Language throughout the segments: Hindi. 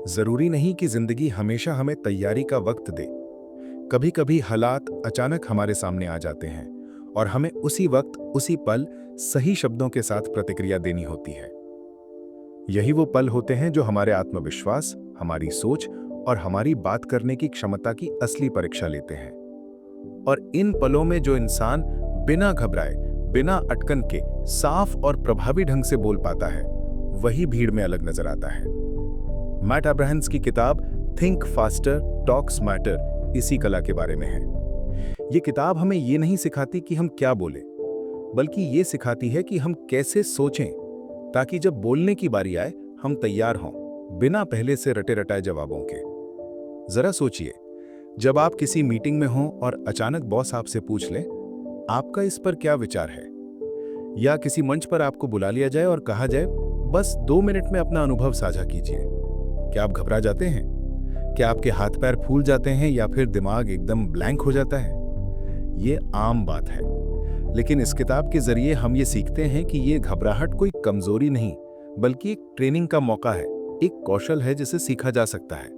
जरूरी नहीं कि जिंदगी हमेशा हमें तैयारी का वक्त दे। कभी कभी हालात अचानक हमारे सामने आ जाते हैं और हमें उसी वक्त उसी पल सही शब्दों के साथ प्रतिक्रिया देनी होती है। यही वो पल होते हैं जो हमारे आत्मविश्वास, हमारी सोच और हमारी बात करने की क्षमता की असली परीक्षा लेते हैं। और इन पलों में जो इंसान बिना घबराए, बिना अटकन के साफ और प्रभावी ढंग से बोल पाता है, वही भीड़ में अलग नजर आता है। मैट अब्राहम्स की किताब थिंक फास्टर टॉक स्मार्टर इसी कला के बारे में है। ये किताब हमें ये नहीं सिखाती कि हम क्या बोलें, बल्कि ये सिखाती है कि हम कैसे सोचें ताकि जब बोलने की बारी आए हम तैयार हों, बिना पहले से रटे रटाए जवाबों के। जरा सोचिए, जब आप किसी मीटिंग में हों और अचानक बॉस आपसे पूछ ले, आपका इस पर क्या विचार है? या किसी मंच पर आपको बुला लिया जाए और कहा जाए, बस 2 मिनट में अपना अनुभव साझा कीजिए। क्या आप घबरा जाते हैं? क्या आपके हाथ पैर फूल जाते हैं या फिर दिमाग एकदम ब्लैंक हो जाता है? ये आम बात है, लेकिन इस किताब के जरिए हम ये सीखते हैं कि ये घबराहट कोई कमजोरी नहीं, बल्कि एक ट्रेनिंग का मौका है, एक कौशल है जिसे सीखा जा सकता है।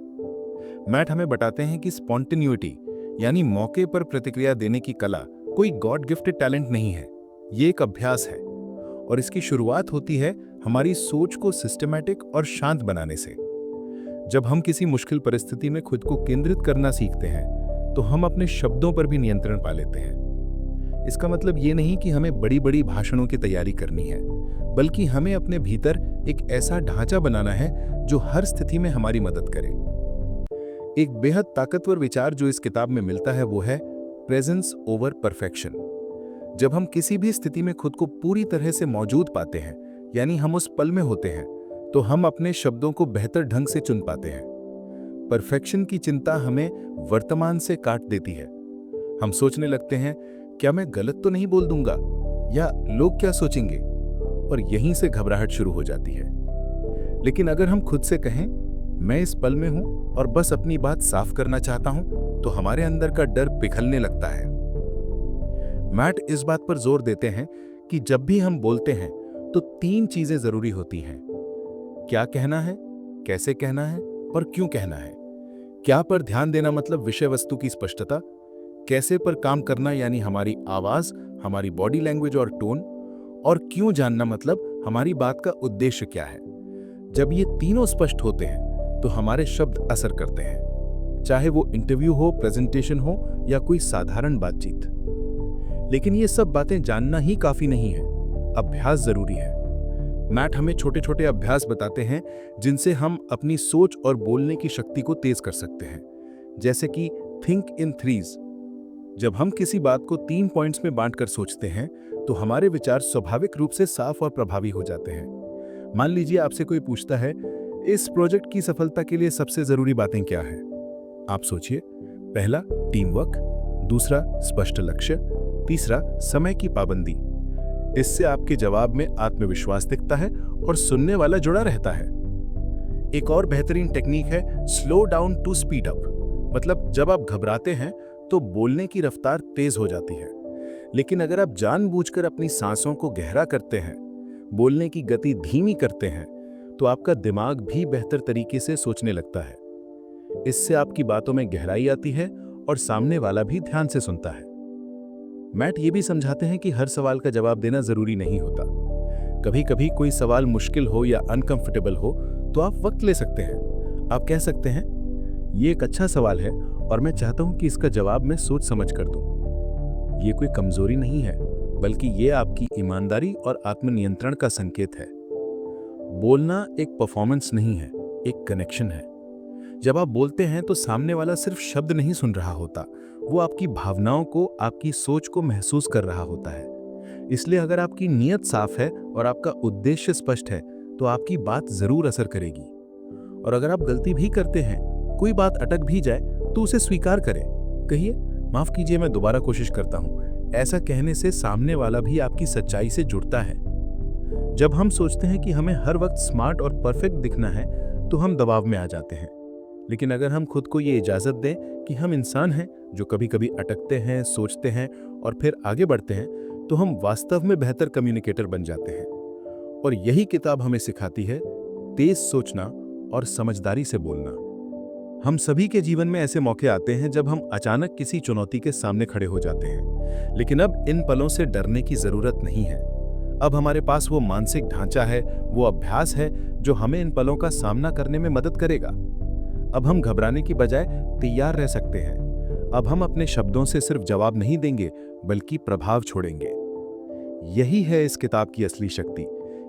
मैट हमें बताते हैं कि स्पॉन्टेनिटी यानी मौके पर प्रतिक्रिया देने की कला कोई गॉड गिफ्टेड टैलेंट नहीं है, ये एक अभ्यास है। और इसकी शुरुआत होती है हमारी सोच को सिस्टमैटिक और शांत बनाने से। जब हम किसी मुश्किल परिस्थिति में खुद को केंद्रित करना सीखते हैं तो हम अपने शब्दों पर भी नियंत्रण पा लेते हैं। इसका मतलब ये नहीं कि हमें बड़ी बड़ी भाषणों की तैयारी करनी है, बल्कि हमें अपने भीतर एक ऐसा ढांचा बनाना है जो हर स्थिति में हमारी मदद करे। एक बेहद ताकतवर विचार जो इस किताब में मिलता है वो है प्रेजेंस ओवर परफेक्शन। जब हम किसी भी स्थिति में खुद को पूरी तरह से मौजूद पाते हैं, यानी हम उस पल में होते हैं, तो हम अपने शब्दों को बेहतर ढंग से चुन पाते हैं। परफेक्शन की चिंता हमें वर्तमान से काट देती है। हम सोचने लगते हैं, क्या मैं गलत तो नहीं बोल दूंगा, या लोग क्या सोचेंगे, और यहीं से घबराहट शुरू हो जाती है। लेकिन अगर हम खुद से कहें, मैं इस पल में हूं और बस अपनी बात साफ करना चाहता हूं, तो हमारे अंदर का डर पिघलने लगता है। मैट इस बात पर जोर देते हैं कि जब भी हम बोलते हैं तो 3 चीजें जरूरी होती हैं। क्या कहना है, कैसे कहना है और क्यों कहना है। क्या पर ध्यान देना मतलब विषय वस्तु की स्पष्टता, कैसे पर काम करना यानी हमारी आवाज, हमारी बॉडी लैंग्वेज और टोन, और क्यों जानना मतलब हमारी बात का उद्देश्य क्या है। जब ये तीनों स्पष्ट होते हैं तो हमारे शब्द असर करते हैं, चाहे वो इंटरव्यू हो, प्रेजेंटेशन हो या कोई साधारण बातचीत। लेकिन ये सब बातें जानना ही काफी नहीं है, अभ्यास जरूरी है। मैट हमें छोटे छोटे अभ्यास बताते हैं जिनसे हम अपनी सोच और बोलने की शक्ति को तेज कर सकते हैं, जैसे कि थिंक इन थ्रीज। जब हम किसी बात को 3 पॉइंट्स में बांटकर सोचते हैं तो हमारे विचार स्वाभाविक रूप से साफ और प्रभावी हो जाते हैं। मान लीजिए आपसे कोई पूछता है, इस प्रोजेक्ट की सफलता के लिए सबसे जरूरी बातें क्या हैं? आप सोचिए, पहला टीम वर्क, दूसरा स्पष्ट लक्ष्य, तीसरा समय की पाबंदी। इससे आपके जवाब में आत्मविश्वास दिखता है और सुनने वाला जुड़ा रहता है। एक और बेहतरीन टेक्निक है slow down to speed up. मतलब जब आप घबराते हैं तो बोलने की रफ्तार तेज हो जाती है, लेकिन अगर आप जानबूझकर अपनी सांसों को गहरा करते हैं, बोलने की गति धीमी करते हैं, तो आपका दिमाग भी बेहतर तरीके से सोचने लगता है। इससे आपकी बातों में गहराई आती है और सामने वाला भी ध्यान से सुनता है। मैट ये भी समझाते हैं कि हर सवाल का जवाब देना जरूरी नहीं होता। कभी कभी कोई सवाल मुश्किल हो या अनकंफर्टेबल हो तो आप वक्त ले सकते हैं। आप कह सकते हैं, ये एक अच्छा सवाल है और मैं चाहता हूं कि इसका जवाब मैं सोच समझ कर दूं। ये कोई कमजोरी नहीं है, बल्कि ये आपकी ईमानदारी और आत्मनियंत्रण का संकेत है। बोलना एक परफॉर्मेंस नहीं है, एक कनेक्शन है। जब आप बोलते हैं तो सामने वाला सिर्फ शब्द नहीं सुन रहा होता, वो आपकी भावनाओं को, आपकी सोच को महसूस कर रहा होता है। इसलिए अगर आपकी नीयत साफ है और आपका उद्देश्य स्पष्ट है तो आपकी बात जरूर असर करेगी। और अगर आप गलती भी करते हैं, कोई बात अटक भी जाए, तो उसे स्वीकार करें। कहिए, माफ कीजिए, मैं दोबारा कोशिश करता हूं। ऐसा कहने से सामने वाला भी आपकी सच्चाई से जुड़ता है। जब हम सोचते हैं कि हमें हर वक्त स्मार्ट और परफेक्ट दिखना है तो हम दबाव में आ जाते हैं। लेकिन अगर हम खुद को ये इजाजत दें कि हम इंसान हैं जो कभी कभी अटकते हैं, सोचते हैं और फिर आगे बढ़ते हैं, तो हम वास्तव में बेहतर कम्युनिकेटर बन जाते हैं। और यही किताब हमें सिखाती है तेज सोचना और समझदारी से बोलना। हम सभी के जीवन में ऐसे मौके आते हैं जब हम अचानक किसी चुनौती के सामने खड़े हो जाते हैं, लेकिन अब इन पलों से डरने की जरूरत नहीं है। अब हमारे पास वो मानसिक ढांचा है, वो अभ्यास है जो हमें इन पलों का सामना करने में मदद करेगा। अब हम घबराने की बजाय तैयार रह सकते हैं। अब हम अपने शब्दों से सिर्फ जवाब नहीं देंगे, बल्कि प्रभाव छोड़ेंगे। यही है इस किताब की असली शक्ति।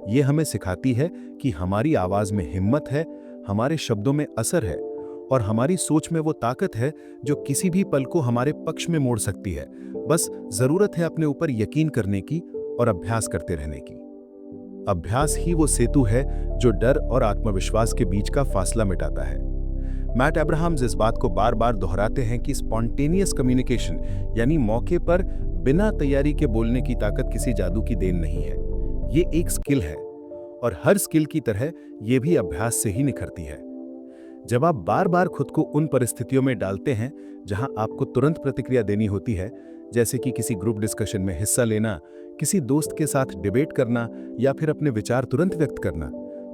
ये हमें सिखाती है कि हमारी आवाज में हिम्मत है, हमारे शब्दों में असर है और हमारी सोच में वो ताकत है जो किसी भी पल को हमारे पक्ष में मोड़ सकती है। बस जरूरत है अपने ऊपर यकीन करने की और अभ्यास करते रहने की। अभ्यास ही वो सेतु है जो डर और आत्मविश्वास के बीच का फासला मिटाता है। मैट अब्राहम्स इस बात को बार बार दोहराते हैं कि स्पॉन्टेनियस कम्युनिकेशन, यानी मौके पर बिना तैयारी के बोलने की ताकत किसी जादू की देन नहीं है। ये एक स्किल है और हर स्किल की तरह ये भी अभ्यास से ही निखरती है। जब आप बार बार खुद को उन परिस्थितियों में डालते हैं जहां आपको तुरंत प्रतिक्रिया देनी होती है, जैसे कि किसी ग्रुप डिस्कशन में हिस्सा लेना, किसी दोस्त के साथ डिबेट करना या फिर अपने विचार तुरंत व्यक्त करना,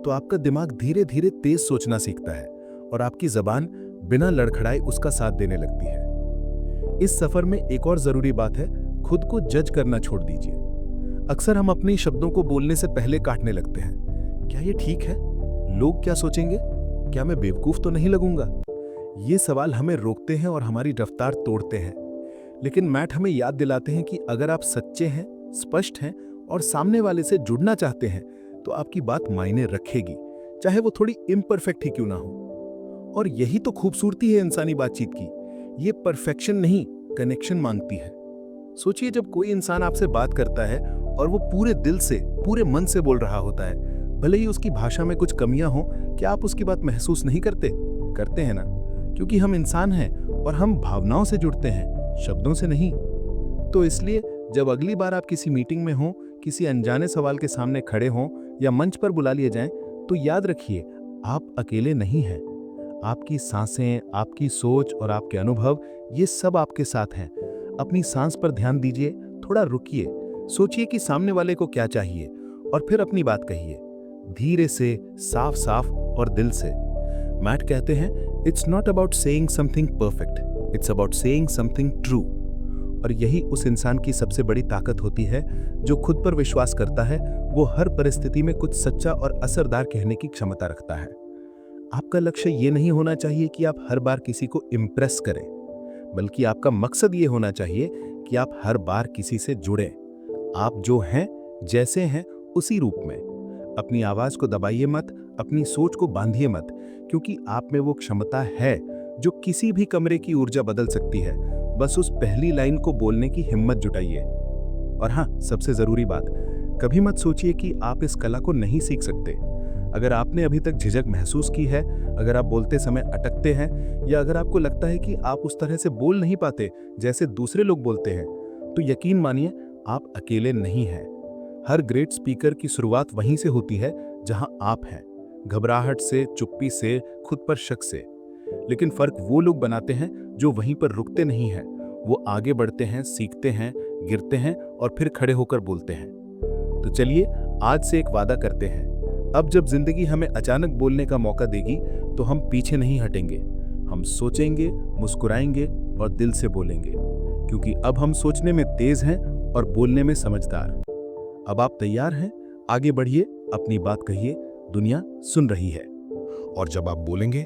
तो आपका दिमाग धीरे धीरे तेज सोचना सीखता है और आपकी जबान बिना लड़खड़ाए उसका साथ देने लगती है। इस सफर में एक और जरूरी बात है, खुद को जज करना छोड़ दीजिए। अक्सर हम अपने शब्दों को बोलने से पहले काटने लगते हैं। क्या ये ठीक है? लोग क्या सोचेंगे? क्या मैं बेवकूफ तो नहीं लगूंगा? ये सवाल हमें रोकते हैं और हमारी रफ्तार तोड़ते हैं। लेकिन मैट हमें याद दिलाते हैं कि अगर आप सच्चे हैं, स्पष्ट हैं और सामने वाले से जुड़ना चाहते हैं, तो आपकी बात मायने रखेगी, चाहे वो थोड़ी इम्परफेक्ट ही क्यों ना हो। और यही तो खूबसूरती है इंसानी बातचीत की। ये परफेक्शन नहीं, कनेक्शन मांगती है। सोचिए, जब कोई इंसान आपसे बात करता है और वो पूरे दिल से, पूरे मन से बोल रहा होता है, भले ही उसकी भाषा में कुछ कमियां हो, क्या आप उसकी बात महसूस नहीं करते? करते हैं ना, क्योंकि हम इंसान हैं और हम भावनाओं से जुड़ते हैं, शब्दों से नहीं। तो इसलिए जब अगली बार आप किसी मीटिंग में हो, किसी अनजाने सवाल के सामने खड़े हों या मंच पर बुला लिए जाएं, तो याद रखिए, आप अकेले नहीं हैं। आपकी सांसें, आपकी सोच और आपके अनुभव, ये सब आपके साथ हैं। अपनी सांस पर ध्यान दीजिए, थोड़ा रुकिए, सोचिए कि सामने वाले को क्या चाहिए और फिर अपनी बात कहिए, धीरे से, साफ साफ और दिल से। मैट कहते हैं, it's not about saying something perfect, it's about saying something true. और यही उस इंसान की सबसे बड़ी ताकत होती है जो खुद पर विश्वास करता है। वो हर परिस्थिति में कुछ सच्चा और असरदार कहने की क्षमता रखता है। आपका लक्ष्य ये नहीं होना चाहिए कि आप हर बार किसी को इम्प्रेस करें, बल्कि आपका मकसद ये होना चाहिए कि आप हर बार किसी से जुड़ें। आप जो हैं, जैसे हैं, उसी रूप में। अपनी आवाज को दबाइए मत, अपनी सोच को बांधिए मत, क्योंकि आप में वो क्षमता है जो किसी भी कमरे की ऊर्जा बदल सकती है। बस उस पहली लाइन को बोलने की हिम्मत जुटाइए। और हाँ, सबसे जरूरी बात, कभी मत सोचिए कि आप इस कला को नहीं सीख सकते। अगर आपने अभी तक झिझक महसूस की है, अगर आप बोलते समय अटकते हैं या अगर आपको लगता है कि आप उस तरह से बोल नहीं पाते जैसे दूसरे लोग बोलते हैं, तो यकीन मानिए, आप अकेले नहीं हैं। हर ग्रेट स्पीकर की शुरुआत वहीं से होती है जहां आप हैं, घबराहट से, चुप्पी से, खुद पर शक से। लेकिन फर्क वो लोग बनाते हैं जो वहीं पर रुकते नहीं हैं। वो आगे बढ़ते हैं, सीखते हैं, गिरते हैं और फिर खड़े होकर बोलते हैं। तो चलिए, आज से एक वादा करते हैं, अब जब जिंदगी हमें अचानक बोलने का मौका देगी तो हम पीछे नहीं हटेंगे। हम सोचेंगे, मुस्कुराएंगे और दिल से बोलेंगे, क्योंकि अब हम सोचने में तेज हैं और बोलने में समझदार। अब आप तैयार हैं? आगे बढ़िए, अपनी बात कहिए, दुनिया सुन रही है। और जब आप बोलेंगे,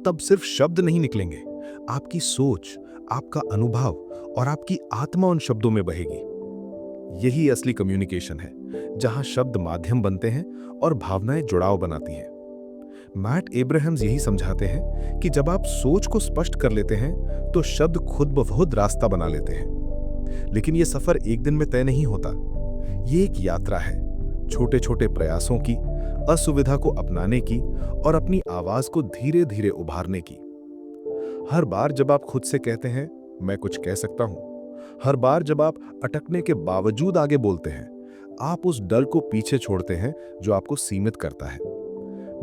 तब सिर्फ शब्द नहीं निकलेंगे, आपकी सोच, आपका अनुभव और आपकी आत्मा उन शब्दों में बहेगी। यही असली कम्युनिकेशन है, जहां शब्द माध्यम बनते हैं और भावनाएं जुड़ाव बनाती हैं। मैट अब्राहम्स यही समझाते हैं कि जब आप सोच को स्पष्ट कर लेते हैं तो शब्द खुद ब खुद रास्ता बना लेते हैं। लेकिन यह सफर एक दिन में तय नहीं होता। ये एक यात्रा है, छोटे छोटे प्रयासों की, असुविधा को अपनाने की और अपनी आवाज को धीरे धीरे उभारने की। हर बार जब आप खुद से कहते हैं, मैं कुछ कह सकता हूं, हर बार जब आप अटकने के बावजूद आगे बोलते हैं, आप उस डर को पीछे छोड़ते हैं जो आपको सीमित करता है।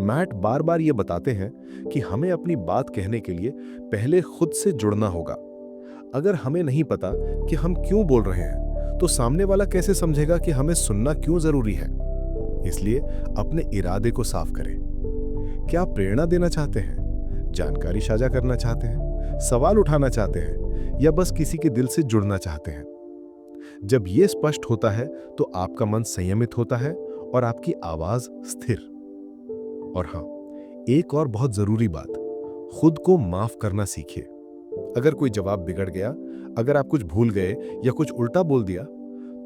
मैट बार बार ये बताते हैं कि हमें अपनी बात कहने के लिए पहले खुद से जुड़ना होगा। अगर हमें नहीं पता कि हम क्यों बोल रहे हैं, तो सामने वाला कैसे समझेगा कि हमें सुनना क्यों जरूरी है? इसलिए अपने इरादे को साफ करें। क्या आप प्रेरणा देना चाहते हैं, जानकारी साझा करना चाहते हैं, सवाल उठाना चाहते हैं, या बस किसी के दिल से जुड़ना चाहते हैं? जब ये स्पष्ट होता है तो आपका मन संयमित होता है और आपकी आवाज स्थिर। और हाँ, एक और बहुत जरूरी बात, खुद को माफ करना सीखिए। अगर कोई जवाब बिगड़ गया, अगर आप कुछ भूल गए या कुछ उल्टा बोल दिया,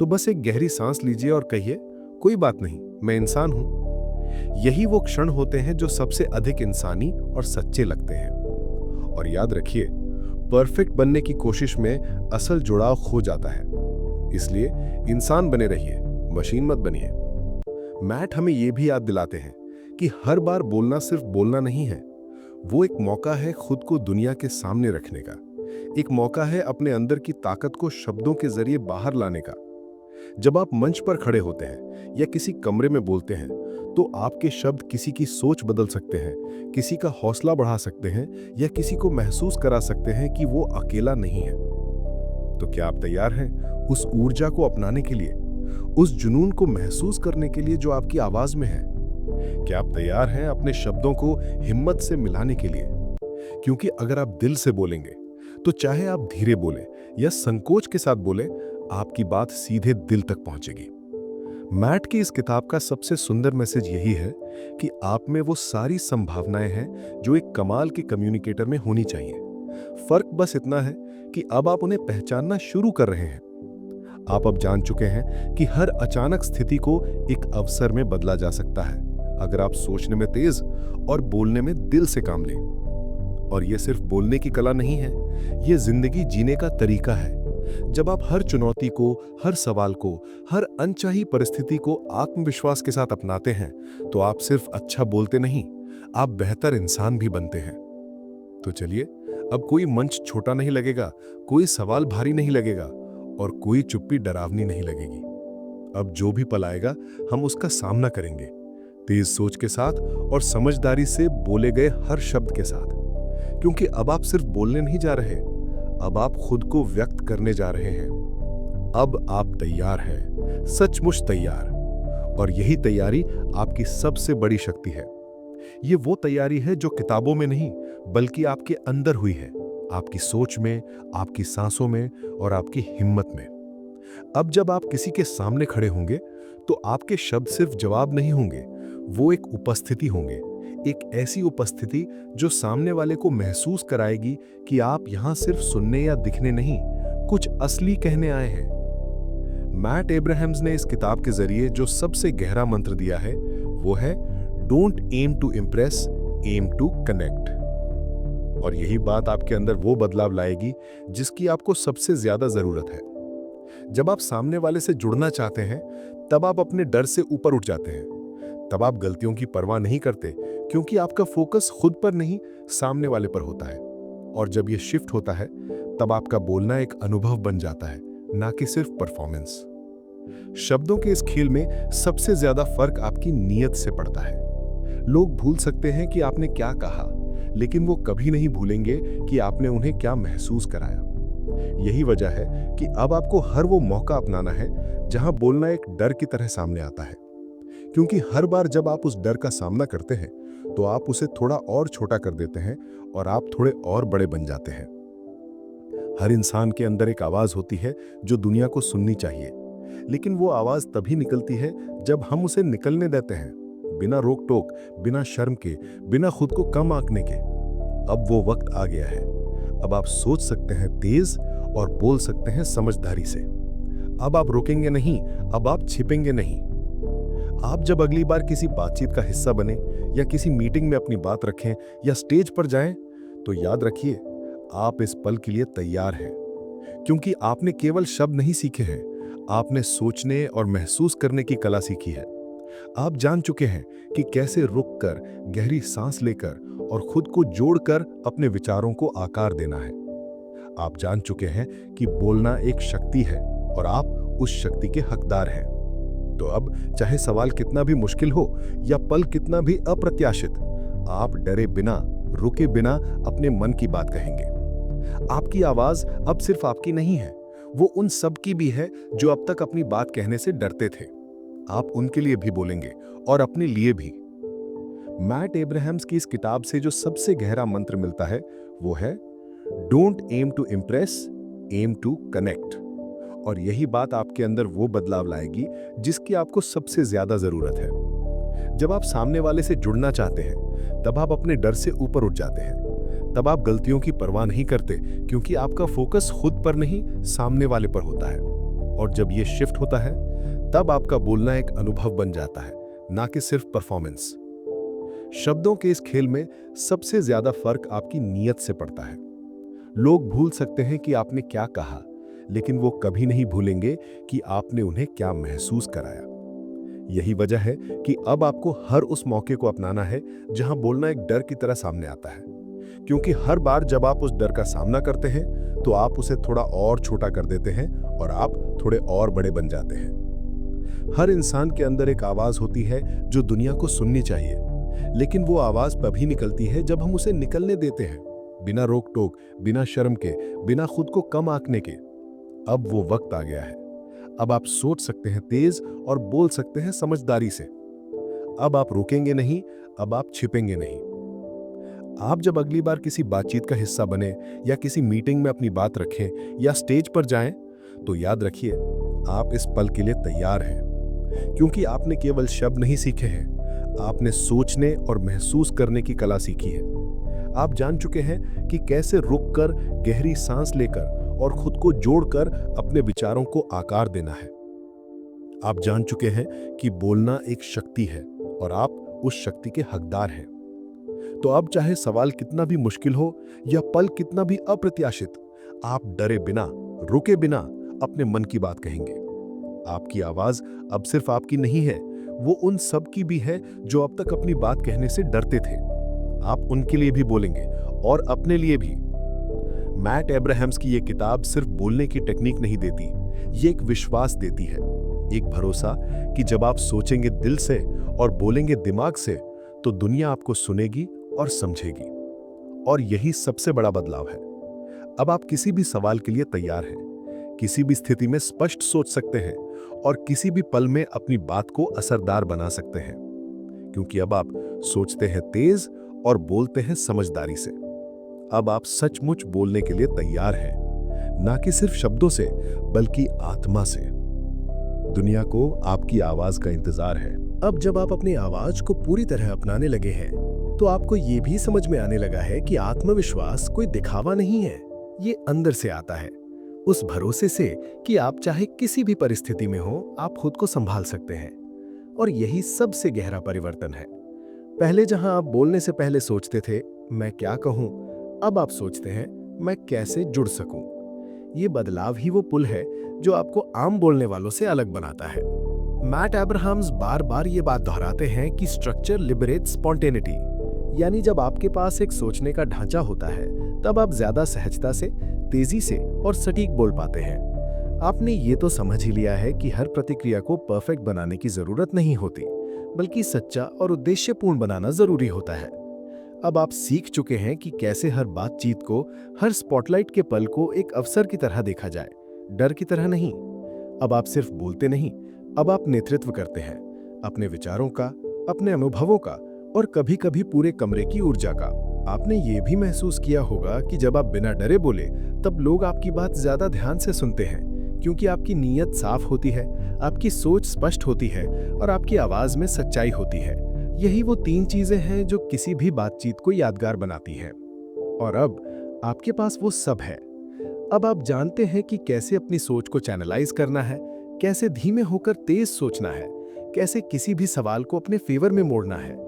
तो बस एक गहरी सांस लीजिए और कहिए, कोई बात नहीं, मैं इंसान हूं। यही वो क्षण होते हैं जो सबसे अधिक इंसानी और सच्चे लगते हैं। और याद रखिए, परफेक्ट बनने की कोशिश में असल जुड़ाव खो जाता है। इसलिए इंसान बने रहिए, मशीन मत बनिए। मैट हमें यह भी याद दिलाते हैं कि हर बार बोलना सिर्फ बोलना नहीं है, वो एक मौका है खुद को दुनिया के सामने रखने का। एक मौका है अपने अंदर की ताकत को शब्दों के जरिए बाहर लाने का। जब आप मंच पर खड़े होते हैं या किसी कमरे में बोलते हैं, तो आपके शब्द किसी की सोच बदल सकते हैं, किसी का हौसला बढ़ा सकते हैं, या किसी को महसूस करा सकते हैं कि वो अकेला नहीं है। तो क्या आप तैयार हैं उस ऊर्जा को अपनाने के लिए, उस जुनून को महसूस करने के लिए जो आपकी आवाज में है? क्या आप तैयार हैं अपने शब्दों को हिम्मत से मिलाने के लिए? क्योंकि अगर आप दिल से बोलेंगे, तो चाहे आप धीरे बोले या संकोच के साथ बोले, आपकी बात सीधे दिल तक पहुंचेगी। मैट की इस किताब का सबसे सुंदर मैसेज यही है कि आप में वो सारी संभावनाएं हैं जो एक कमाल के कम्युनिकेटर में होनी चाहिए। फर्क बस इतना है कि अब आप उन्हें पहचानना शुरू कर रहे हैं। आप अब जान चुके हैं कि हर अचानक स्थिति को एक अवसर में बदला जा सकता है, अगर आप सोचने में तेज और बोलने में दिल से काम लें। और यह सिर्फ बोलने की कला नहीं है, यह जिंदगी जीने का तरीका है। जब आप हर चुनौती को, हर सवाल को, हर अनचाही परिस्थिति को आत्मविश्वास के साथ अपनाते हैं, तो आप सिर्फ अच्छा बोलते नहीं, आप बेहतर इंसान भी बनते हैं। तो चलिए, अब कोई मंच छोटा नहीं लगेगा, कोई सवाल भारी नहीं लगेगा, और कोई चुप्पी डरावनी नहीं लगेगी। अब जो भी पल आएगा, हम उसका सामना करेंगे, तेज सोच के साथ और समझदारी से बोले गए हर शब्द के साथ। क्योंकि अब आप सिर्फ बोलने नहीं जा रहे, अब आप खुद को व्यक्त करने जा रहे हैं। अब आप तैयार हैं, सचमुच तैयार। और यही तैयारी आपकी सबसे बड़ी शक्ति है। ये वो तैयारी है जो किताबों में नहीं, बल्कि आपके अंदर हुई है, आपकी सोच में, आपकी सांसों में और आपकी हिम्मत में। अब जब आप किसी के सामने खड़े होंगे, तो आपके शब्द सिर्फ जवाब नहीं होंगे, वो एक उपस्थिति होंगे, एक ऐसी उपस्थिति जो सामने वाले को महसूस कराएगी कि आप यहां सिर्फ सुनने या दिखने नहीं, कुछ असली कहने आए हैं। मैट एब्राहम्स ने इस किताब के जरिए जो सबसे गहरा मंत्र दिया है, वो है don't aim to impress, aim to connect. और यही बात आपके अंदर वो बदलाव लाएगी जिसकी आपको सबसे ज्यादा जरूरत है। जब आप सामने वाले से जुड़ना चाहते हैं, तब आप अपने डर से ऊपर उठ जाते हैं। तब आप गलतियों की परवाह नहीं करते, क्योंकि आपका फोकस खुद पर नहीं, सामने वाले पर होता है। और जब यह शिफ्ट होता है, तब आपका बोलना एक अनुभव बन जाता है, ना कि सिर्फ परफॉर्मेंस। शब्दों के इस खेल में सबसे ज्यादा फर्क आपकी नीयत से पड़ता है। लोग भूल सकते हैं कि आपने क्या कहा, लेकिन वो कभी नहीं भूलेंगे कि आपने उन्हें क्या महसूस कराया। यही वजह है कि अब आपको हर वो मौका अपनाना है जहां बोलना एक डर की तरह सामने आता है। क्योंकि हर बार जब आप उस डर का सामना करते हैं, तो आप उसे थोड़ा और छोटा कर देते हैं और आप थोड़े और बड़े बन जाते हैं। हर इंसान के अंदर एक आवाज होती है जो दुनिया को सुननी चाहिए, लेकिन वो आवाज तभी निकलती है जब हम उसे निकलने देते हैं, बिना रोक टोक, बिना शर्म के, बिना खुद को कम आंकने के। अब वो वक्त आ गया है। अब आप सोच सकते हैं तेज और बोल सकते हैं समझदारी से। अब आप रुकेंगे नहीं, अब आप छिपेंगे नहीं। आप जब अगली बार किसी बातचीत का हिस्सा बने या किसी मीटिंग में अपनी बात रखें या स्टेज पर जाएं, तो याद रखिए, आप इस पल के लिए तैयार हैं। क्योंकि आपने केवल शब्द नहीं सीखे हैं, आपने सोचने और महसूस करने की कला सीखी है। आप जान चुके हैं कि कैसे रुककर, गहरी सांस लेकर और खुद को जोड़कर अपने विचारों को आकार देना है। आप जान चुके हैं कि बोलना एक शक्ति है और आप उस शक्ति के हकदार हैं। तो अब चाहे सवाल कितना भी मुश्किल हो या पल कितना भी अप्रत्याशित, आप डरे बिना, रुके बिना अपने मन की बात कहेंगे। आपकी आवाज अब सिर्फ आपकी नहीं है, वो उन सब की भी है जो अब तक अपनी बात कहने से डरते थे। आप उनके लिए भी बोलेंगे और अपने लिए भी। मैट एब्राहम्स की इस किताब से जो सबसे गहरा मंत्र मिलता है वो है don't aim to impress, aim to connect. और यही बात आपके अंदर वो बदलाव लाएगी जिसकी आपको सबसे ज्यादा जरूरत है। जब आप सामने वाले से जुड़ना चाहते हैं तब आप अपने डर से ऊपर उठ जाते हैं। तब आप गलतियों की परवाह नहीं करते क्योंकि आपका फोकस खुद पर नहीं सामने वाले पर होता है। और जब ये शिफ्ट होता है तब आपका बोलना एक अनुभव बन जाता है, ना कि सिर्फ परफॉर्मेंस। शब्दों के इस खेल में सबसे ज्यादा फर्क आपकी नीयत से पड़ता है। लोग भूल सकते हैं कि आपने क्या कहा, लेकिन वो कभी नहीं भूलेंगे कि आपने उन्हें क्या महसूस कराया। यही वजह है कि अब आपको हर उस मौके को अपनाना है जहां बोलना एक डर की तरह सामने आता है, क्योंकि हर बार जब आप उस डर का सामना करते हैं तो आप उसे थोड़ा और छोटा कर देते हैं और आप थोड़े और बड़े बन जाते हैं। हर इंसान के अंदर एक आवाज होती है जो दुनिया को सुननी चाहिए, लेकिन वो आवाज तभी निकलती है जब हम उसे निकलने देते हैं, बिना रोक टोक, बिना शर्म के, बिना खुद को कम आंकने के। अब वो वक्त आ गया है। अब आप सोच सकते हैं तेज और बोल सकते हैं समझदारी से। अब आप रुकेंगे नहीं, अब आप छिपेंगे नहीं। आप जब अगली बार किसी बातचीत का हिस्सा बने या किसी मीटिंग में अपनी बात रखें या स्टेज पर जाएं, तो याद रखिए आप इस पल के लिए तैयार हैं, क्योंकि आपने केवल शब्द नहीं सीखे हैं, आपने सोचने और महसूस करने की कला सीखी है। आप जान चुके हैं कि कैसे रुककर, गहरी सांस लेकर और खुद को जोड़कर अपने विचारों को आकार देना है। आप जान चुके हैं कि बोलना एक शक्ति है और आप उस शक्ति के हकदार हैं। तो अब चाहे सवाल कितना भी मुश्किल हो या पल कितना भी अप्रत्याशित, आप डरे बिना, रुके बिना अपने मन की बात कहेंगे। आपकी आवाज अब सिर्फ आपकी नहीं है, वो उन सब की भी है जो अब तक अपनी बात कहने से डरते थे। आप उनके लिए भी बोलेंगे और अपने लिए भी। मैट एब्राहम्स की ये किताब सिर्फ बोलने की टेक्निक नहीं देती, ये एक विश्वास देती है, एक भरोसा कि जब आप सोचेंगे दिल से और बोलेंगे दिमाग से तो दुनिया आपको सुनेगी और समझेगी। और यही सबसे बड़ा बदलाव है। अब आप किसी भी सवाल के लिए तैयार हैं, किसी भी स्थिति में स्पष्ट सोच सकते हैं और किसी भी पल में अपनी बात को असरदार बना सकते हैं, क्योंकि अब आप सोचते हैं तेज और बोलते हैं समझदारी से। अब आप सचमुच बोलने के लिए तैयार हैं, ना कि सिर्फ शब्दों से बल्कि आत्मा से। दुनिया को आपकी आवाज का इंतजार है। अब जब आप अपनी आवाज को पूरी तरह अपनाने लगे हैं तो आपको ये भी समझ में आने लगा है कि आत्मविश्वास कोई दिखावा नहीं है, ये अंदर से आता है, उस भरोसे से कि आप चाहे किसी भी परिस्थिति में हो आप खुद को संभाल सकते हैं। और यही सबसे गहरा परिवर्तन है। पहले जहां आप बोलने से पहले सोचते थे मैं क्या कहूं, अब आप सोचते हैं मैं कैसे जुड़ सकूं। ये बदलाव ही वो पुल है जो आपको आम बोलने वालों से अलग बनाता है। मैट एब्राहम्स बार बार ये बात दोहराते हैं कि स्ट्रक्चर लिबरेट्स स्पॉन्टेनिटी, यानी जब आपके पास एक सोचने का ढांचा होता है तब आप ज्यादा सहजता से, तेजी से और सटीक बोल पाते हैं। आपने ये तो समझ ही लिया है कि हर प्रतिक्रिया को परफेक्ट बनाने की जरूरत नहीं होती, बल्कि सच्चा और उद्देश्यपूर्ण बनाना जरूरी होता है। अब आप सीख चुके हैं कि कैसे हर बातचीत को, हर स्पॉटलाइट के पल को एक अवसर की तरह देखा जाए, डर की तरह नहीं। अब आप सिर्फ बोलते नहीं, अब आप नेतृत्व करते हैं, अपने विचारों का, अपने अनुभवों का और कभी कभी पूरे कमरे की ऊर्जा का। आपने ये भी महसूस किया होगा कि जब आप बिना डरे बोले तब लोग आपकी बात ज्यादा ध्यान से सुनते हैं, क्योंकि आपकी नीयत साफ होती है, आपकी सोच स्पष्ट होती है और आपकी आवाज में सच्चाई होती है। यही वो तीन चीजें हैं जो किसी भी बातचीत को यादगार बनाती हैं। और अब आपके पास वो सब है। अब आप जानते हैं कि कैसे अपनी सोच को चैनलाइज करना है, कैसे धीमे होकर तेज सोचना है, कैसे किसी भी सवाल को अपने फेवर में मोड़ना है।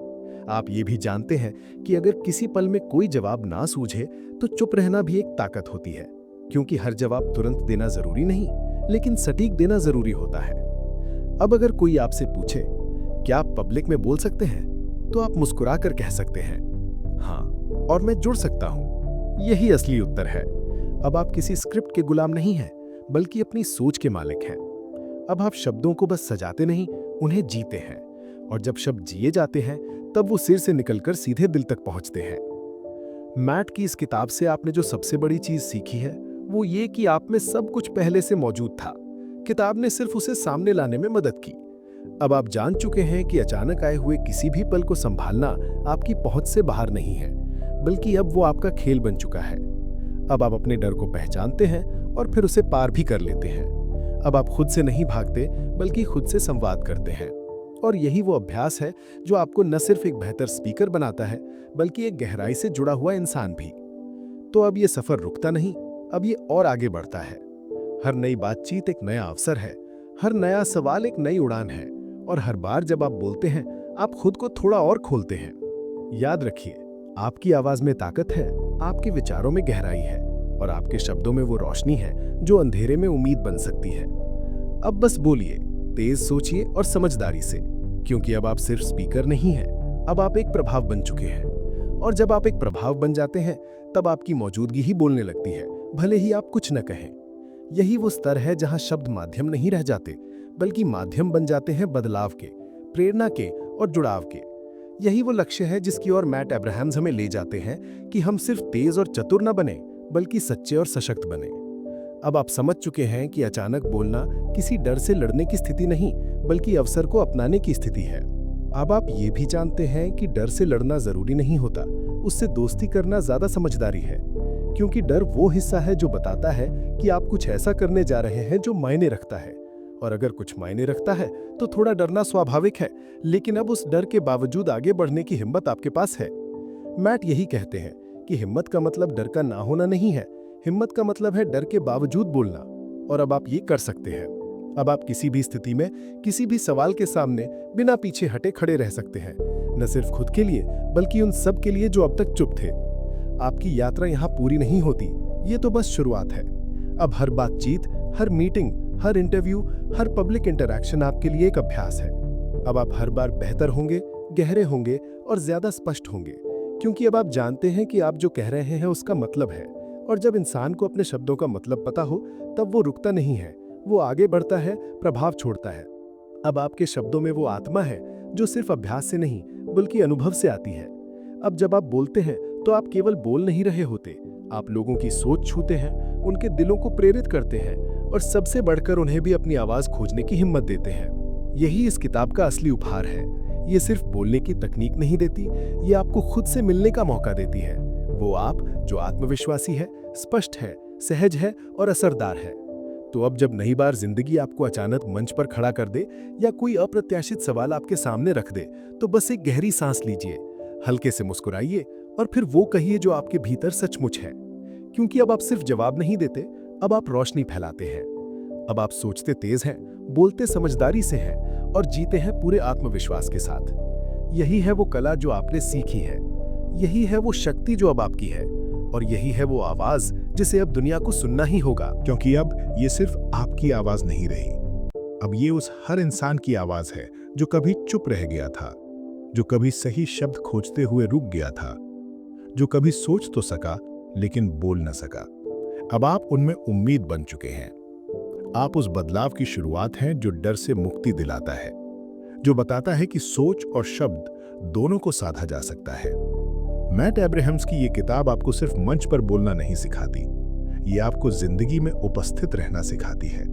आप ये भी जानते हैं कि अगर किसी पल में कोई जवाब ना सूझे तो चुप रहना भी एक ताकत होती है, क्योंकि हर जवाब तुरंत देना जरूरी नहीं, लेकिन सटीक देना जरूरी होता है। अब अगर कोई आपसे पूछे क्या आप पब्लिक में बोल सकते हैं, तो आप मुस्कुरा कर कह सकते हैं हाँ, और मैं जुड़ सकता हूं। यही असली उत्तर है। अब आप किसी स्क्रिप्ट के गुलाम नहीं हैं, बल्कि अपनी सोच के मालिक हैं। अब आप शब्दों को बस सजाते नहीं, उन्हें जीते हैं। और जब शब्द जिए जाते हैं तब वो सिर से निकलकर सीधे दिल तक पहुंचते हैं। मैट की इस किताब से आपने जो सबसे बड़ी चीज सीखी है वो ये कि आप में सब कुछ पहले से मौजूद था। किताब ने सिर्फ उसे सामने लाने में मदद की। अब आप जान चुके हैं कि अचानक आए हुए किसी भी पल को संभालना आपकी पहुंच से बाहर नहीं है, बल्कि अब वो आपका खेल बन चुका है। अब आप अपने डर को पहचानते हैं और फिर उसे पार भी कर लेते हैं। अब आप खुद से नहीं भागते, बल्कि खुद से संवाद करते हैं। और यही वो अभ्यास है जो आपको न सिर्फ एक बेहतर स्पीकर बनाता है, बल्कि एक गहराई से जुड़ा हुआ इंसान भी। तो अब ये सफर रुकता नहीं, अब ये और आगे बढ़ता है। हर नई बातचीत एक नया अवसर है, हर नया सवाल एक नई उड़ान है, और हर बार जब आप बोलते हैं, आप खुद को थोड़ा और खोलते हैं। याद रखिए, आपकी आवाज में ताकत है, आपके विचारों में गहराई है, और आपके शब्दों में वो रोशनी है जो अंधेरे में उम्मीद बन सकती है। अब बस बोलिए, तेज सोचिए और समझदारी से, क्योंकि अब आप सिर्फ स्पीकर नहीं हैं, अब आप एक प्रभाव बन चुके हैं। और जब आप एक प्रभाव बन जाते हैं, तब आपकी मौजूदगी ही बोलने लगती है, भले ही आप कुछ न कहें। यही वो स्तर है जहां शब्द माध्यम नहीं रह जाते, बल्कि माध्यम बन जाते हैं बदलाव के, प्रेरणा के और जुड़ाव के। यही वो लक्ष्य है जिसकी ओर मैट अब्राहम्स हमें ले जाते हैं कि हम सिर्फ तेज और चतुर न बने, बल्कि सच्चे और सशक्त बने। अब आप समझ चुके हैं कि अचानक बोलना किसी डर से लड़ने की स्थिति नहीं, बल्कि अवसर को अपनाने की स्थिति है। अब आप ये भी जानते हैं कि डर से लड़ना जरूरी नहीं होता, उससे दोस्ती करना ज्यादा समझदारी है, क्योंकि डर वो हिस्सा है जो बताता है कि आप कुछ ऐसा करने जा रहे हैं जो मायने रखता है। और अगर कुछ मायने रखता है तो थोड़ा डरना स्वाभाविक है, लेकिन अब उस डर के बावजूद आगे बढ़ने की हिम्मत आपके पास है। मैट यही कहते हैं कि हिम्मत का मतलब डर का ना होना नहीं है, हिम्मत का मतलब है डर के बावजूद बोलना। और अब आप ये कर सकते हैं। अब आप किसी भी स्थिति में, किसी भी सवाल के सामने बिना पीछे हटे खड़े रह सकते हैं, न सिर्फ खुद के लिए, बल्कि उन सब के लिए जो अब तक चुप थे। आपकी यात्रा यहाँ पूरी नहीं होती, ये तो बस शुरुआत है। अब हर बातचीत, हर मीटिंग, हर इंटरव्यू, हर पब्लिक इंटरैक्शन आपके लिए एक अभ्यास है। अब आप हर बार बेहतर होंगे, गहरे होंगे और ज्यादा स्पष्ट होंगे, क्योंकि अब आप जानते हैं कि आप जो कह रहे हैं उसका मतलब है। और जब इंसान को अपने शब्दों का मतलब पता हो, तब वो रुकता नहीं है, वो आगे बढ़ता है, प्रभाव छोड़ता है। अब आपके शब्दों में वो आत्मा है जो सिर्फ अभ्यास से नहीं, बल्कि अनुभव से आती है। अब जब आप बोलते हैं तो आप केवल बोल नहीं रहे होते, आप लोगों की सोच छूते हैं, उनके दिलों को प्रेरित करते हैं, और सबसे बढ़कर उन्हें भी अपनी आवाज खोजने की हिम्मत देते हैं। यही इस किताब का असली उपहार है। ये सिर्फ बोलने की तकनीक नहीं देती, ये आपको खुद से मिलने का मौका देती है। वो आप जो आत्मविश्वासी है, स्पष्ट है, सहज है और असरदार है। तो अब जब नई बार जिंदगी आपको अचानक मंच पर खड़ा कर दे या कोई अप्रत्याशित सवाल आपके सामने रख दे, तो बस एक गहरी सांस लीजिए, हल्के से मुस्कुराइए और फिर वो कहिए जो आपके भीतर सचमुच है। क्योंकि अब आप सिर्फ जवाब नहीं देते, अब आप रोशनी फैलाते हैं। अब आप सोचते तेज हैं, बोलते समझदारी से हैं और जीते हैं पूरे आत्मविश्वास के साथ। यही है वो कला जो आपने सीखी है, यही है वो शक्ति जो अब आपकी है, और यही है वो आवाज जिसे अब दुनिया को सुनना ही होगा। क्योंकि अब ये सिर्फ आपकी आवाज नहीं रही, अब ये उस हर इंसान की आवाज है जो कभी चुप रह गया था, जो कभी सही शब्द खोजते हुए रुक गया था, जो कभी सोच तो सका लेकिन बोल न सका। अब आप उनमें उम्मीद बन चुके हैं। आप उस बदलाव की शुरुआत हैं जो डर से मुक्ति दिलाता है, जो बताता है कि सोच और शब्द दोनों को साधा जा सकता है। मैट अब्राहम्स की ये किताब आपको सिर्फ मंच पर बोलना नहीं सिखाती, ये आपको जिंदगी में उपस्थित रहना सिखाती है।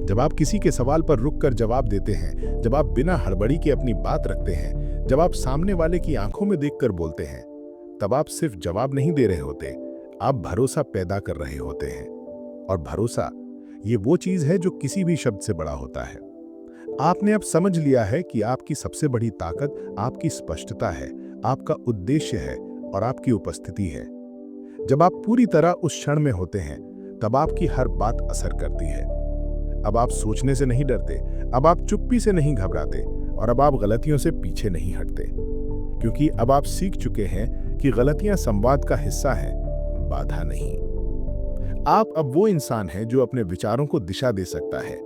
जब आप किसी के सवाल पर रुककर जवाब देते हैं, जब आप बिना हड़बड़ी के अपनी बात रखते हैं, जब आप सामने वाले की आंखों में देखकर बोलते हैं, तब आप सिर्फ जवाब नहीं दे रहे होते, आप भरोसा पैदा कर रहे होते हैं। और भरोसा ये वो चीज है जो किसी भी शब्द से बड़ा होता है। आपने अब समझ लिया है कि आपकी सबसे बड़ी ताकत आपकी स्पष्टता है, आपका उद्देश्य है और आपकी उपस्थिति है। जब आप पूरी तरह उस क्षण में होते हैं, तब आपकी हर बात असर करती है। अब आप सोचने से नहीं डरते, अब आप चुप्पी से नहीं घबराते, और अब आप गलतियों से पीछे नहीं हटते, क्योंकि अब आप सीख चुके हैं कि गलतियां संवाद का हिस्सा है, बाधा नहीं। आप अब वो इंसान हैं जो अपने विचारों को दिशा दे सकता है,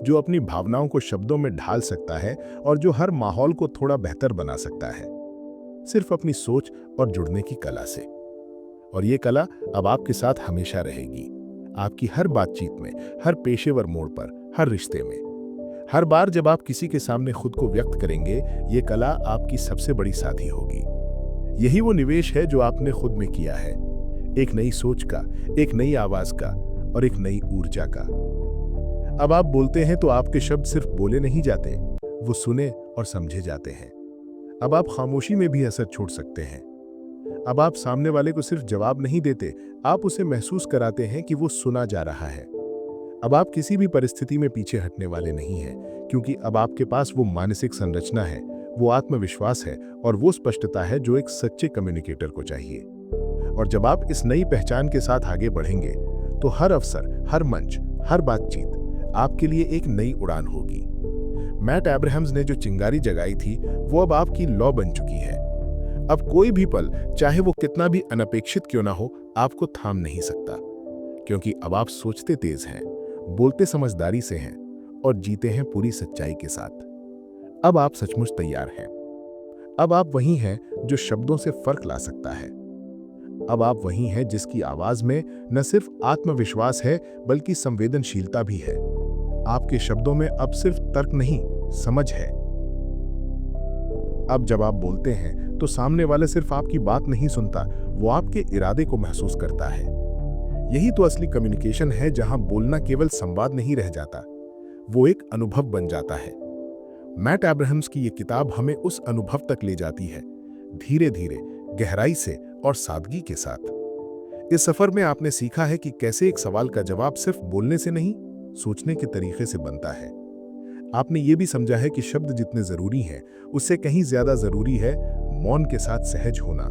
जो अपनी भावनाओं को शब्दों में ढाल सकता है और जो हर माहौल को थोड़ा बेहतर बना सकता है, सिर्फ अपनी सोच और जुड़ने की कला से। और ये कला अब आपके साथ हमेशा रहेगी, आपकी हर बातचीत में, हर पेशेवर मोड़ पर, हर रिश्ते में। हर बार जब आप किसी के सामने खुद को व्यक्त करेंगे, ये कला आपकी सबसे बड़ी साथी होगी। यही वो निवेश है जो आपने खुद में किया है, एक नई सोच का, एक नई आवाज का और एक नई ऊर्जा का। अब आप बोलते हैं तो आपके शब्द सिर्फ बोले नहीं जाते, वो सुने और समझे जाते हैं। अब आप खामोशी में भी असर छोड़ सकते हैं। अब आप सामने वाले को सिर्फ जवाब नहीं देते, आप उसे महसूस कराते हैं कि वो सुना जा रहा है। अब आप किसी भी परिस्थिति में पीछे हटने वाले नहीं हैं, क्योंकि अब आपके पास वो मानसिक संरचना है, वो आत्मविश्वास है और वो स्पष्टता है जो एक सच्चे कम्युनिकेटर को चाहिए। और जब आप इस नई पहचान के साथ आगे बढ़ेंगे तो हर अवसर, हर मंच, हर बातचीत आपके लिए एक नई उड़ान होगी। मैट एब्राहम्स ने जो चिंगारी जगाई थी वो अब आपकी लौ बन चुकी है। अब कोई भी पल, चाहे वो कितना भी अनपेक्षित क्यों ना हो, आपको थाम नहीं सकता, क्योंकि अब आप सोचते तेज हैं, बोलते समझदारी से हैं और जीते हैं पूरी सच्चाई के साथ। अब आप सचमुच तैयार हैं। अब आप वही हैं जो शब्दों से फर्क ला सकता है। अब आप वही हैं जिसकी आवाज में न सिर्फ आत्मविश्वास है बल्कि संवेदनशीलता भी है। आपके शब्दों में अब सिर्फ तर्क नहीं, समझ है। अब जब आप बोलते हैं तो सामने वाला सिर्फ आपकी बात नहीं सुनता, वो आपके इरादे को महसूस करता है। यही तो असली कम्युनिकेशन है, जहां बोलना केवल संवाद नहीं रह जाता, वो एक अनुभव बन जाता है। मैट एब्राहम्स की ये किताब हमें उस अनुभव तक ले जाती है, धीरे धीरे, गहराई से और सादगी के साथ। इस सफर में आपने सीखा है कि कैसे एक सवाल का जवाब सिर्फ बोलने से नहीं, सोचने के तरीके से बनता है। आपने ये भी समझा है कि शब्द जितने जरूरी हैं, उससे कहीं ज्यादा जरूरी है मौन के साथ सहज होना,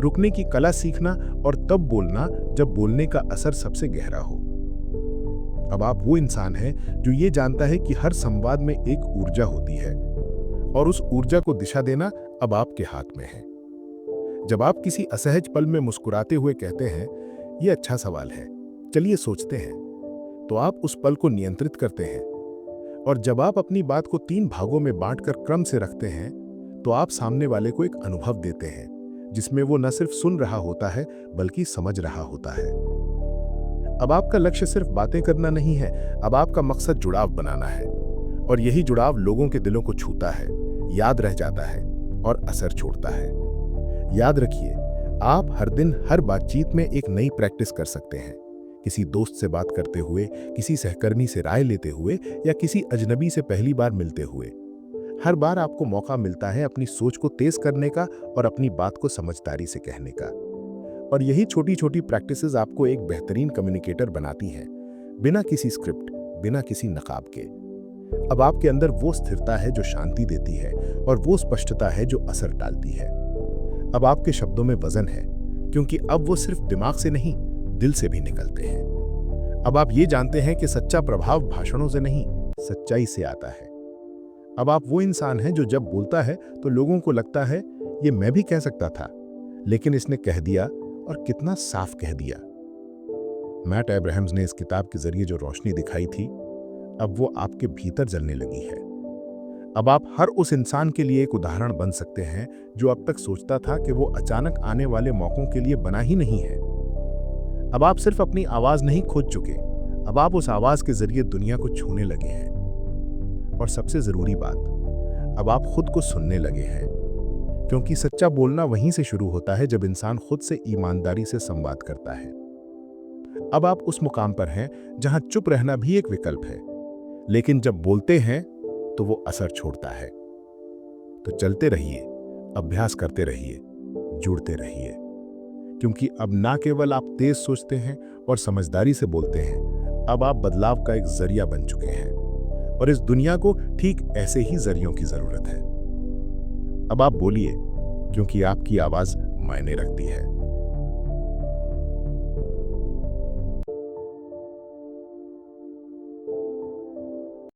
रुकने की कला सीखना और तब बोलना जब बोलने का असर सबसे गहरा हो। अब आप वो इंसान हैं जो ये जानता है कि हर संवाद में एक ऊर्जा होती है और उस ऊर्जा को दिशा देना अब आपके हाथ में है। जब आप किसी असहज पल में मुस्कुराते हुए कहते हैं, ये अच्छा सवाल है, चलिए सोचते हैं, तो आप उस पल को नियंत्रित करते हैं। और जब आप अपनी बात को 3 भागों में बांटकर क्रम से रखते हैं, तो आप सामने वाले को एक अनुभव देते हैं जिसमें वो न सिर्फ सुन रहा होता है बल्कि समझ रहा होता है। अब आपका लक्ष्य सिर्फ बातें करना नहीं है, अब आपका मकसद जुड़ाव बनाना है। और यही जुड़ाव लोगों के दिलों को छूता है, याद रह जाता है और असर छोड़ता है। याद रखिए, आप हर दिन, हर बातचीत में एक नई प्रैक्टिस कर सकते हैं। किसी दोस्त से बात करते हुए, किसी सहकर्मी से राय लेते हुए या किसी अजनबी से पहली बार मिलते हुए। हर बार आपको मौका मिलता है अपनी सोच को तेज करने का और अपनी बात को समझदारी से कहने का। और यही छोटी छोटी प्रैक्टिसेस आपको एक बेहतरीन कम्युनिकेटर बनाती हैं, बिना किसी स्क्रिप्ट, बिना किसी नकाब के। अब आपके अंदर वो स्थिरता है जो शांति देती है और वो स्पष्टता है जो असर डालती है। अब आपके शब्दों में वजन है, क्योंकि अब वो सिर्फ दिमाग से नहीं, दिल से भी निकलते हैं। अब आप ये जानते हैं कि सच्चा प्रभाव भाषणों से नहीं, सच्चाई से आता है। अब आप वो इंसान हैं जो जब बोलता है तो लोगों को लगता है ये मैं भी कह सकता था, लेकिन इसने कह दिया और कितना साफ कह दिया। मैट एब्राहम्स ने इस किताब के जरिए जो रोशनी दिखाई थी, अब वो आपके भीतर जलने लगी है। अब आप हर उस इंसान के लिए एक उदाहरण बन सकते हैं जो अब तक सोचता था कि वो अचानक आने वाले मौकों के लिए बना ही नहीं है। अब आप सिर्फ अपनी आवाज नहीं खोज चुके, अब आप उस आवाज के जरिए दुनिया को छूने लगे हैं। और सबसे जरूरी बात, अब आप खुद को सुनने लगे हैं, क्योंकि सच्चा बोलना वहीं से शुरू होता है जब इंसान खुद से ईमानदारी से संवाद करता है। अब आप उस मुकाम पर हैं जहां चुप रहना भी एक विकल्प है, लेकिन जब बोलते हैं तो वो असर छोड़ता है। तो चलते रहिए, अभ्यास करते रहिए, जुड़ते रहिए, क्योंकि अब ना केवल आप तेज सोचते हैं और समझदारी से बोलते हैं, अब आप बदलाव का एक जरिया बन चुके हैं और इस दुनिया को ठीक ऐसे ही जरियों की जरूरत है। अब आप बोलिए, क्योंकि आपकी आवाज मायने रखती है।